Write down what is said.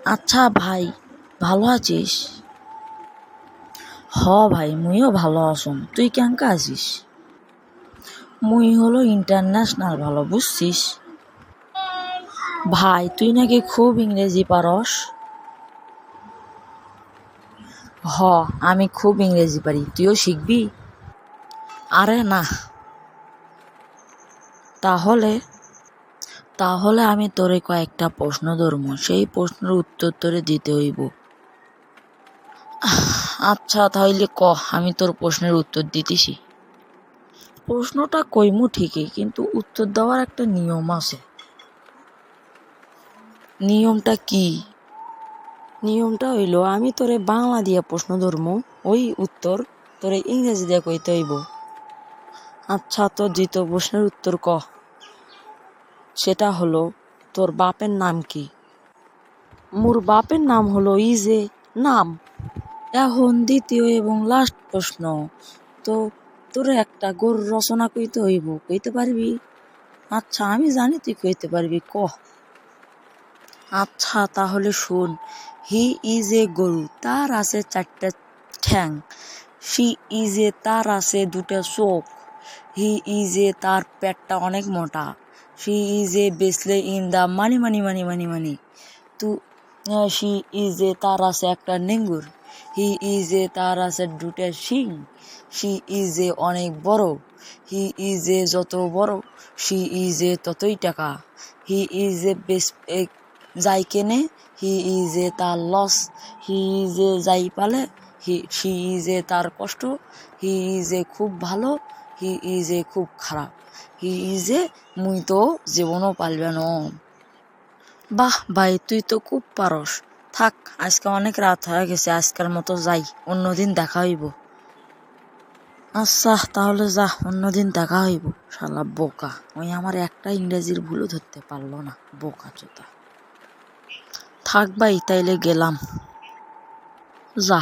আচ্ছা ভাই, ভালো আছিস? হ ভাই, মুইও ভালো আছুম। তুই কেঙ্কা আছিস? মুই হলো ইন্টারন্যাশনাল ভালো, বুঝছিস? ভাই, তুই নাকি খুব ইংরেজি পারস? হ, আমি খুব ইংরেজি পারি, তুইও শিখবি? আরে না। তাহলে তাহলে আমি তোরে কয়েকটা প্রশ্ন ধরবো, সেই প্রশ্নের উত্তর তোরে দিতে হইব। আচ্ছা তাহলে ক, আমি তোর প্রশ্নের উত্তর দিতেছি। প্রশ্নটা কইমু ঠিকই, কিন্তু উত্তর দেওয়ার একটা নিয়ম আছে। নিয়মটা কি? নিয়মটা হইল, আমি তোরে বাংলা দিয়া প্রশ্ন ধরমু, ওই উত্তর তোরে ইংরেজি দিয়া কইতে হইব। আচ্ছা, তোর দ্বিতীয় প্রশ্নের উত্তর ক। সেটা হলো, তোর বাপের নাম কি? মোর বাপের নাম হলো ইজে নাম। এখন দ্বিতীয় এবং লাস্ট প্রশ্ন, তো তোর একটা গরুর রচনা কইতে হইব, কইতে পারবি? আচ্ছা, আমি জানি তুই কইতে পারবি, ক। আচ্ছা তাহলে শোন। হি ইজ এ গরু, তার আছে 4টা ঠ্যাং। শি ইজ এ, তার আছে 2টা চোখ। হি ইজ এ, তার পেটটা অনেক মোটা। শি ইজ এ বেসলে in the money money money money money. তু শি ইজ এ, তার আছে একটা নেঙ্গুর। হি ইজ এ, তার আছে 2টা শিং। শি ইজ এ, অনেক বড়। হি ইজ এ, যত বড় শি ইজ এ ততই টাকা। হি ইজ এ বেস যাই কেনে, হি ইজ এ, তার লস। হি ইজ এ, যাই পালে, শি ইজ এ, তার কষ্ট। হি ইজ এ, খুব ভালো। হি ইজ এ, খুব খারাপ। হি ইজ এ, মুই তো জীবনও পালবে ন। বাহ ভাই, তুই তো খুব পারস। থাক, আজকে অনেক রাত হয়ে গেছে, আজকের মতো যাই, অন্যদিন দেখা হইব। আচ্ছা তাহলে যা, অন্যদিন দেখা হইব। শালা বোকা, ওই আমার একটা ইংরেজির ভুলও ধরতে পারলো না, বোকা চোদা। থাক ভাই, তাইলে গেলাম। যা।